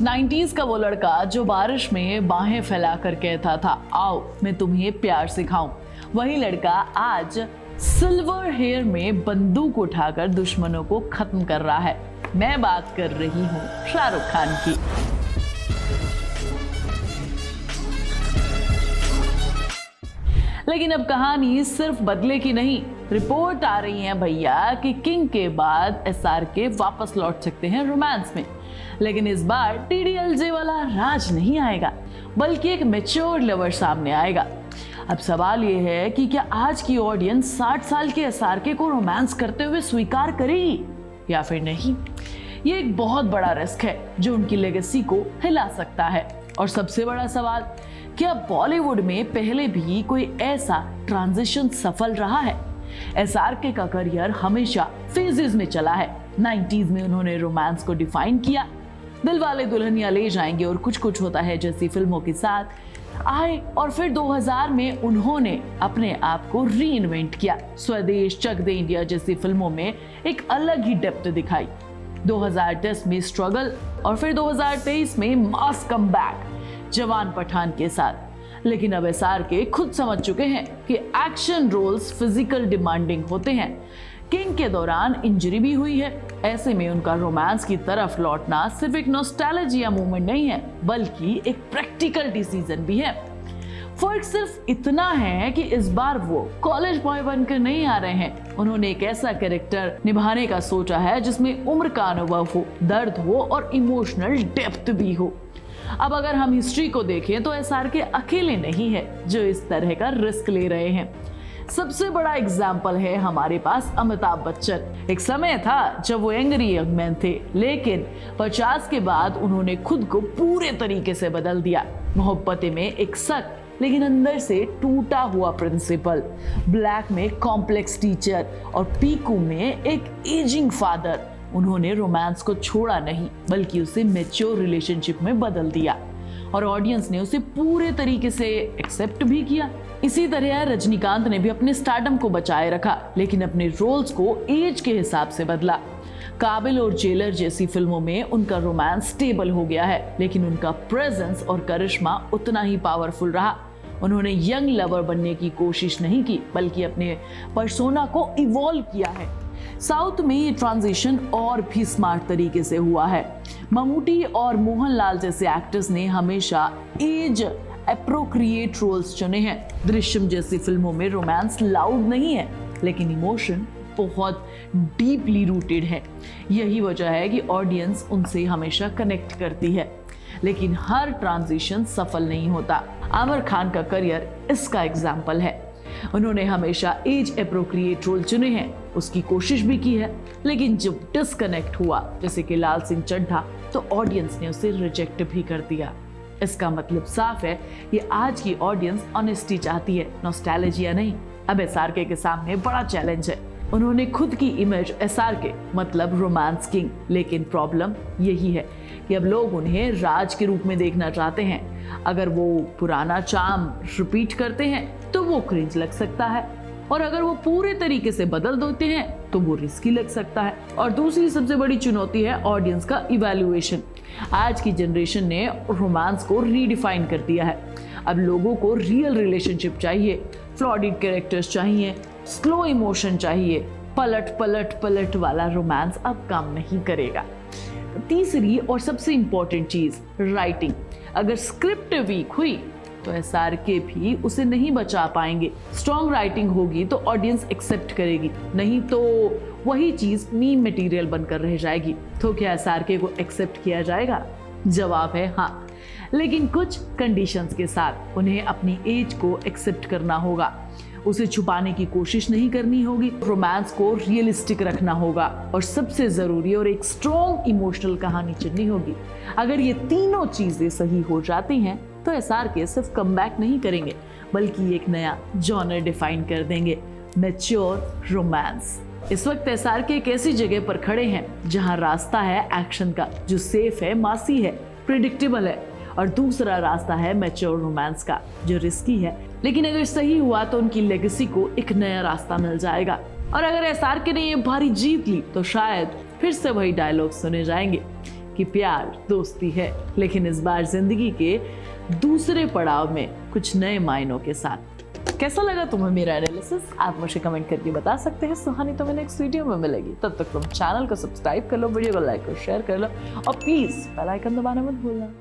90s का वो लड़का जो बारिश में बाहें फैलाकर कहता था, आओ मैं तुम्हें प्यार सिखाऊं, वही लड़का आज सिल्वर हेयर में बंदूक उठाकर दुश्मनों को खत्म कर रहा है। मैं बात कर रही हूं शाहरुख खान की। लेकिन अब कहानी सिर्फ बदले की नहीं, रिपोर्ट आ रही है भैया कि किंग के बाद एसआरके वापस लौट सकते हैं रोमांस में। लेकिन इस बार टीडीएलजे वाला राज नहीं आएगा, बल्कि एक मैच्योर लवर सामने आएगा। अब सवाल ये है कि क्या आज की ऑडियंस 60 साल के एसआरके को रोमांस करते हुए स्वीकार करेगी या फिर नहीं। ये एक बहुत बड़ा रिस्क है जो उनकी लेगेसी को हिला सकता है। और सबसे बड़ा सवाल, क्या बॉलीवुड में पहले भी कोई ऐसा ट्रांजिशन सफल रहा है? एसआरके का करियर हमेशा फेजेस में चला है। 90s में उन्होंने रोमांस को डिफाइन किया, दिलवाले दुल्हनिया ले जाएंगे और कुछ कुछ होता है जैसी फिल्मों के साथ आए, और फिर 2000 में उन्होंने अपने आप को रीइन्वेंट किया। स्वदेश, चक दे इंडिया जैसी फिल्मों में एक अलग ही डेप्थ दिखाई। 2010 में स्ट्रगल और फिर 2023 में मास कमबैक जवान पठान के साथ। लेकिन अब एसआरके खुद समझ चुके हैं कि एक्शन रोल्स फिजिकल डिमांडिंग होते हैं। किंग के दौरान इंजरी भी हुई है, ऐसे में उनका रोमांस की तरफ लौटना सिर्फ एक नॉस्टैल्जिया मूवमेंट नहीं है, बल्कि एक प्रैक्टिकल डिसीजन भी है। फर्क सिर्फ इतना है कि इस बार वो कॉलेज बॉय बनकर नहीं आ रहे हैं। उन्होंने एक ऐसा कैरेक्टर निभाने का सोचा है जिसमें उम्र का अनुभव हो, दर्द हो और इमोशनल डेप्थ भी हो। अब अगर हम हिस्ट्री को देखें तो एसआरके अकेले नहीं है जो इस तरह का रिस्क ले रहे हैं। सबसे बड़ा एग्जाम्पल है हमारे पास अमिताभ बच्चन। एक समय था जब वो एंग्री यंग मैन थे, लेकिन 50 के बाद उन्होंने खुद को पूरे तरीके से बदल दिया। मोहब्बतें में एक सख्त लेकिन अंदर से टूटा हुआ प्रिंसिपल, ब्लैक में कॉम्प्लेक्स टीचर और पीकू में एक एजिंग फादर। उन्होंने रोमांस को छोड़ा नहीं, बल्कि उसे मैच्योर रिलेशनशिप में बदल दिया और ऑडियंस ने उसे पूरे तरीके से एक्सेप्ट भी किया। इसी तरह रजनीकांत ने भी अपने स्टारडम को बचाए रखा, लेकिन अपने रोल्स को एज के हिसाब से बदला। काबिल और जेलर जैसी फिल्मों में उनका रोमांस स्टेबल हो गया है, लेकिन उनका प्रेजेंस और करिश्मा उतना ही पावरफुल रहा। उन्होंने यंग लवर बनने की कोशिश नहीं की, बल्कि अपने पर्सोना को इवॉल्व किया है। साउथ में ये ट्रांजिशन और भी स्मार्ट तरीके से हुआ है। ममूटी और मोहनलाल जैसे एक्टर्स ने हमेशा एज एप्रोप्रिएट रोल्स चुने हैं। दृश्यम जैसी फिल्मों में रोमांस लाउड नहीं है, लेकिन इमोशन बहुत डीपली रूटेड है। यही वजह है कि ऑडियंस उनसे हमेशा कनेक्ट करती है। लेकिन हर ट्रांजिशन सफल नहीं होता। आमिर खान का करियर इसका एग्जाम्पल है। उन्होंने हमेशा एज एप्रोप्रिएट रोल चुने हैं, उसकी कोशिश भी की है, लेकिन जब डिस्कनेक्ट हुआ जैसे कि लाल सिंह चड्ढा, तो ऑडियंस ने उसे रिजेक्ट भी कर दिया। इसका मतलब साफ है, ये आज की ऑडियंस ऑनेस्टी चाहती है, नॉस्टैल्जिया नहीं। अब एसआरके के सामने बड़ा चैलेंज है। उन्होंने खुद की इमेज एसआरके मतलब रोमांस किंग, लेकिन प्रॉब्लम यही है कि अब लोग उन्हें राज के रूप में देखना चाहते हैं। अगर वो पुराना चार्म रिपीट करते हैं तो वो क्रिंज लग सकता है, और अगर वो पूरे तरीके से बदल देते हैं तो वो रिस्की लग सकता है। और दूसरी सबसे बड़ी चुनौती है ऑडियंस का इवैल्यूएशन। आज की जनरेशन ने रोमांस को रीडिफाइन कर दिया है। अब लोगों को रियल रिलेशनशिप चाहिए, फ्लॉडिड कैरेक्टर्स चाहिए, स्लो इमोशन चाहिए। पलट पलट पलट वाला रोमांस अब काम नहीं करेगा। तीसरी और सबसे इंपॉर्टेंट चीज, राइटिंग। अगर स्क्रिप्ट वीक हुई तो एसआरके भी उसे नहीं बचा पाएंगे। स्ट्रॉन्ग राइटिंग होगी तो ऑडियंस एक्सेप्ट करेगी, नहीं तो वही चीज मीम मटेरियल बनकर रह जाएगी। तो क्या एसआरके को एक्सेप्ट किया जाएगा? जवाब है हाँ, लेकिन कुछ कंडीशंस के साथ। उन्हें अपनी एज को एक्सेप्ट करना होगा, उसे छुपाने की कोशिश नहीं करनी होगी, रोमांस को रियलिस्टिक रखना होगा, और सबसे जरूरी और एक स्ट्रॉन्ग इमोशनल कहानी चुननी होगी। अगर ये तीनों चीजें सही हो जाती हैं तो एसआरके सिर्फ कमबैक नहीं करेंगे, बल्कि एक नया जॉनर डिफाइन कर देंगे, मैच्योर रोमांस। इस वक्त एसआरके एक ऐसी जगह पर खड़े हैं जहां रास्ता है एक्शन का, जो सेफ है, मासी है, प्रिडिक्टेबल है, और दूसरा रास्ता है मैच्योर रोमांस का, जो रिस्की है, लेकिन अगर सही हुआ तो उनकी लेगेसी को एक नया रास्ता मिल जाएगा। और अगर एसआरके ने ये भारी जीत ली तो शायद फिर से वही डायलॉग सुने जाएंगे, कि प्यार दोस्ती है, लेकिन इस बार जिंदगी के दूसरे पड़ाव में कुछ नए मायनों के साथ। कैसा लगा तुम्हें मेरा एनालिसिस? आप मुझे कमेंट करके बता सकते हैं। सुहानी तो मैं नेक्स्ट वीडियो में मिलेगी, तब तक तुम चैनल को सब्सक्राइब कर लो, वीडियो को लाइक और शेयर कर लो, और प्लीज बेल आइकन दबाना मत भूलना।